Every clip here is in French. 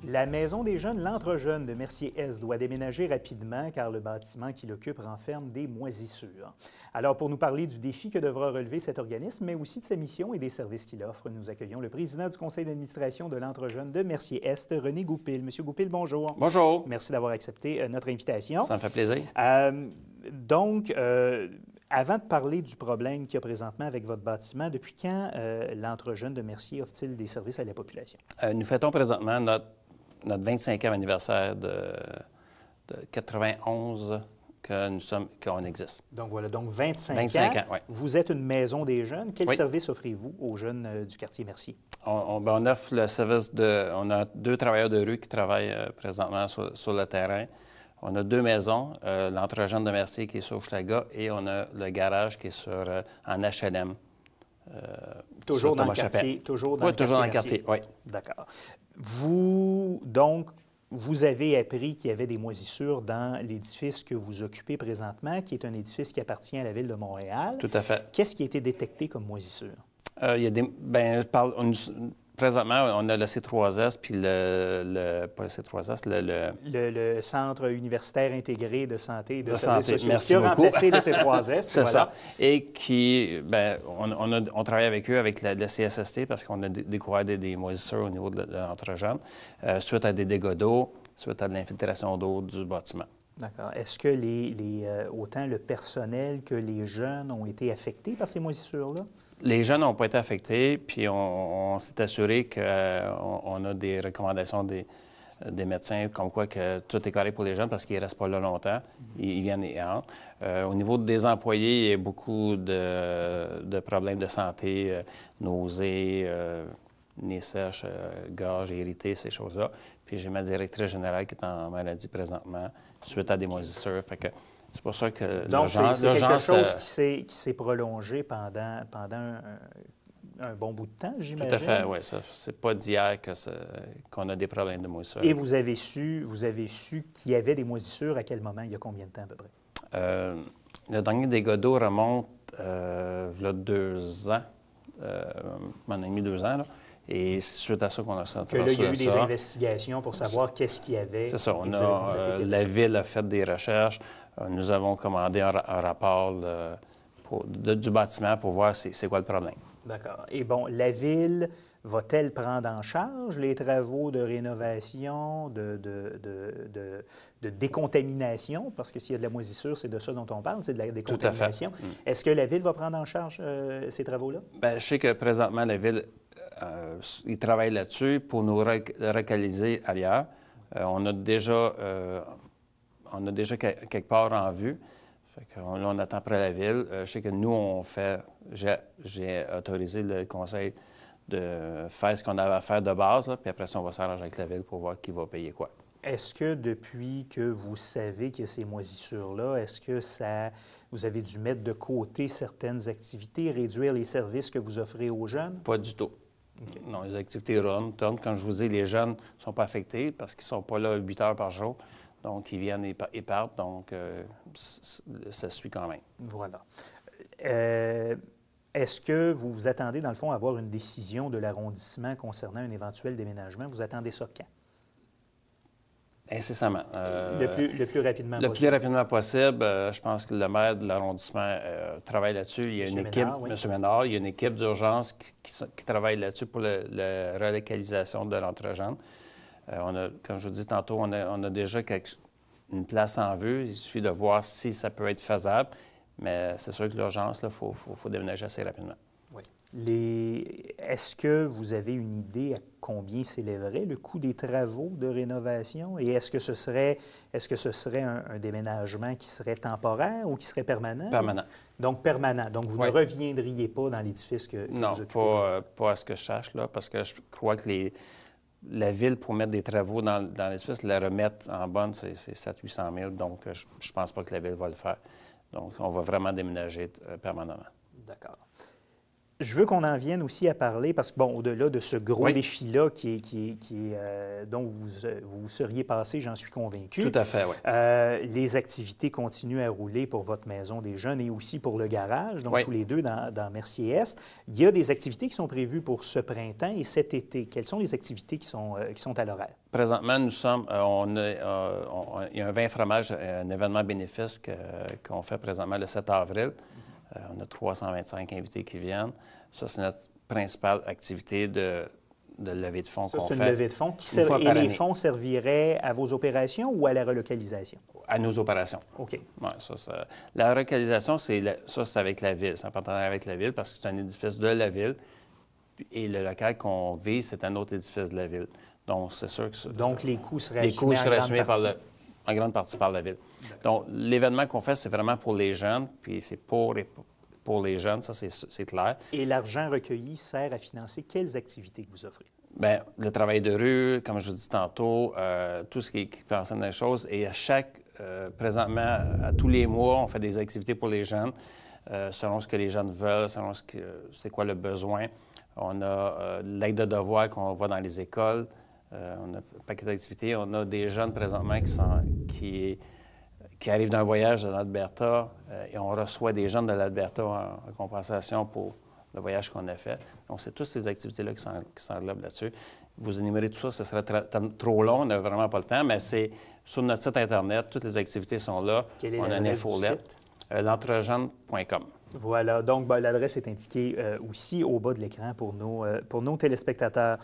La Maison des Jeunes, l'Entre-Jeunes de Mercier-Est doit déménager rapidement car le bâtiment qu'il occupe renferme des moisissures. Alors, pour nous parler du défi que devra relever cet organisme, mais aussi de sa mission et des services qu'il offre, nous accueillons le président du conseil d'administration de l'Entre-Jeunes de Mercier-Est, René Goupil. Monsieur Goupil, bonjour. Bonjour. Merci d'avoir accepté notre invitation. Ça me fait plaisir. Avant de parler du problème qu'il y a présentement avec votre bâtiment, depuis quand l'Entre-Jeunes de Mercier offre-t-il des services à la population? Nous fêtons présentement notre 25e anniversaire de 91 qu'on existe. Donc voilà, donc 25 ans. Oui. Vous êtes une maison des jeunes. Quel Oui. service offrez-vous aux jeunes du quartier Mercier? On offre le service on a 2 travailleurs de rue qui travaillent présentement sur le terrain. On a 2 maisons, l'Entre-Jeunes de Mercier qui est sur Hochelaga et on a le garage qui est en HLM. Toujours dans le quartier? Toujours dans le quartier, oui. D'accord. Vous avez appris qu'il y avait des moisissures dans l'édifice que vous occupez présentement, qui est un édifice qui appartient à la Ville de Montréal. Tout à fait. Qu'est-ce qui a été détecté comme moisissure? Il y a des... présentement, on a le C3S, puis pas le C3S, le Centre universitaire intégré de santé et de services sociaux. Merci qui a beaucoup. remplacé le C3S. C'est voilà. ça. Et qui, on travaille avec eux, avec le CSST, parce qu'on a découvert des moisissures au niveau de l'Entre-Jeunes, suite à des dégâts d'eau, suite à de l'infiltration d'eau du bâtiment. D'accord. Est-ce que autant le personnel que les jeunes ont été affectés par ces moisissures-là? Les jeunes n'ont pas été affectés, puis on s'est assuré qu'on a des recommandations des médecins comme quoi que tout est correct pour les jeunes parce qu'ils ne restent pas là longtemps. Ils viennent et entrent. Au niveau des employés, il y a beaucoup de problèmes de santé, nausées, nez sèche, gorge irritée, ces choses-là. Puis j'ai ma directrice générale qui est en maladie présentement suite à des moisissures. Fait que c'est pour ça que donc, c'est quelque chose qui s'est prolongé pendant un bon bout de temps, j'imagine? Tout à fait, oui. C'est pas d'hier qu'on a des problèmes de moisissure. Et vous avez su qu'il y avait des moisissures à quel moment? Il y a combien de temps à peu près? Le dernier dégât d'eau remonte il y a 2 ans, un an et demi, 2 ans, là. Et c'est suite à ça qu'on a senti. Que là, il y a eu des investigations pour savoir qu'est-ce qu'il y avait. C'est ça. La Ville a fait des recherches. Nous avons commandé un rapport du bâtiment pour voir c'est quoi le problème. D'accord. Et bon, la Ville va-t-elle prendre en charge les travaux de rénovation, de décontamination? Parce que s'il y a de la moisissure, c'est de ça dont on parle, c'est de la décontamination. Tout à fait. Est-ce que la Ville va prendre en charge ces travaux-là? Bien, je sais que présentement, la Ville, ils travaillent là-dessus pour nous relocaliser ailleurs. On a déjà quelque part en vue. Fait que, là, on attend après la Ville. Je sais que nous, j'ai autorisé le conseil de faire ce qu'on avait à faire de base, là, puis après ça, on va s'arranger avec la Ville pour voir qui va payer quoi. Est-ce que depuis que vous savez qu'il y a ces moisissures-là, est-ce que vous avez dû mettre de côté certaines activités, réduire les services que vous offrez aux jeunes? Pas du tout. Okay. Non, les activités tournent. Comme je vous dis, les jeunes ne sont pas affectés parce qu'ils ne sont pas là 8 heures par jour. Donc, ils viennent et partent. Donc, ça suit quand même. Voilà. Est-ce que vous vous attendez, dans le fond, à avoir une décision de l'arrondissement concernant un éventuel déménagement? Vous attendez ça quand? Incessamment. Le plus rapidement possible. Le plus rapidement possible. Je pense que le maire de l'arrondissement travaille là-dessus. Il y a une équipe, M. Ménard, il y a une équipe d'urgence qui travaille là-dessus pour la relocalisation de l'Entre-Jeunes. Comme je vous dis tantôt, on a déjà une place en vue. Il suffit de voir si ça peut être faisable. Mais c'est sûr que l'urgence, il faut déménager assez rapidement. Oui. Est-ce que vous avez une idée à combien s'élèverait le coût des travaux de rénovation? Et est-ce que ce serait un déménagement qui serait temporaire ou qui serait permanent? Permanent. Donc, permanent. Donc, vous ne reviendriez pas dans l'édifice que non, vous occupez? pas à ce que je sache, là, parce que je crois que la Ville, pour mettre des travaux dans l'édifice, la remettre en bonne, c'est 700 000 $. Donc, je ne pense pas que la Ville va le faire. Donc, on va vraiment déménager permanemment. D'accord. Je veux qu'on en vienne aussi à parler, parce que, bon, au-delà de ce gros Oui. défi-là dont vous seriez passé, j'en suis convaincu. Tout à fait, oui. Les activités continuent à rouler pour votre maison des jeunes et aussi pour le garage, donc Oui. tous les deux dans Mercier-Est. Il y a des activités qui sont prévues pour ce printemps et cet été. Quelles sont les activités qui sont à l'horaire? Présentement, nous sommes, il y a un vin fromage, un événement bénéfice qu'on fait présentement le 7 avril. On a 325 invités qui viennent. Ça, c'est notre principale activité de levée de fonds qu'on fait. C'est une levée de fonds. Et les fonds serviraient à vos opérations ou à la relocalisation? À nos opérations. OK. Ouais, la relocalisation, c'est avec la ville. C'est en partenariat avec la ville parce que c'est un édifice de la ville. Et le local qu'on vise, c'est un autre édifice de la ville. Donc, c'est sûr que... Donc, les coûts seraient assumés en grande partie par la ville. Donc, l'événement qu'on fait, c'est vraiment pour les jeunes, puis c'est pour les jeunes, ça, c'est clair. Et l'argent recueilli sert à financer quelles activités que vous offrez? Bien, le travail de rue, comme je vous dis tantôt, tout ce qui concerne les choses. Et présentement, à tous les mois, on fait des activités pour les jeunes, selon ce que les jeunes veulent, selon c'est quoi le besoin. On a l'aide de devoir qu'on voit dans les écoles. On a un paquet d'activités. On a des jeunes présentement qui arrivent d'un voyage de l'Alberta et on reçoit des jeunes de l'Alberta en compensation pour le voyage qu'on a fait. Donc, c'est toutes ces activités-là qui s'englobent là-dessus. Vous énumérez tout ça, ce serait trop long, on n'a vraiment pas le temps, mais c'est sur notre site Internet, toutes les activités sont là. Quelle est on a une infolette, l'entrejeune.com. Voilà, donc l'adresse est indiquée aussi au bas de l'écran pour nos téléspectateurs.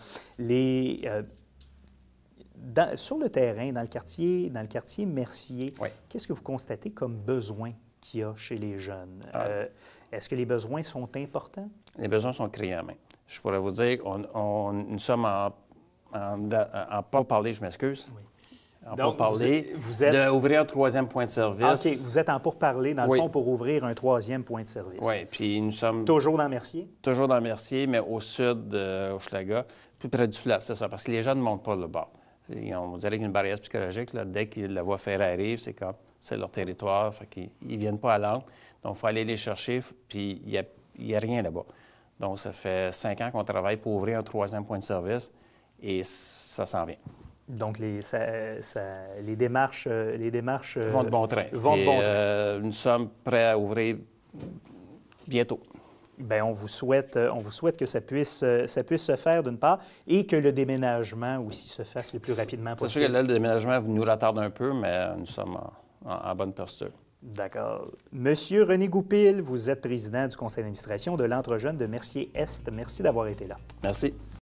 Sur le terrain, dans le quartier Mercier, Oui. qu'est-ce que vous constatez comme besoin qu'il y a chez les jeunes? Est-ce que les besoins sont importants? Les besoins sont criants, mais je pourrais vous dire, nous sommes en pourparlers, je m'excuse. Oui. En Donc, pourparlers, vous êtes... d'ouvrir un troisième point de service. OK, vous êtes en pourparlers, dans le Oui. fond, pour ouvrir un troisième point de service. Oui, puis nous sommes... Toujours dans Mercier? Toujours dans Mercier, mais au sud de Hochelaga, plus près du fleuve, c'est ça, parce que les gens ne montent pas le bord. On dirait qu'une barrière psychologique, là, dès que la voie ferrée arrive, c'est leur territoire, fait qu'ils ne viennent pas à l'angle. Donc, il faut aller les chercher, puis il n'y a rien là-bas. Donc, ça fait 5 ans qu'on travaille pour ouvrir un troisième point de service et ça s'en vient. Donc, les démarches vont de bon train. Nous sommes prêts à ouvrir bientôt. Bien, on vous souhaite que ça puisse se faire d'une part et que le déménagement aussi se fasse le plus rapidement possible. C'est sûr que là, le déménagement nous retarde un peu, mais nous sommes en bonne posture. D'accord. Monsieur René Goupil, vous êtes président du conseil d'administration de l'Entrejeune de Mercier-Est. Merci d'avoir été là. Merci.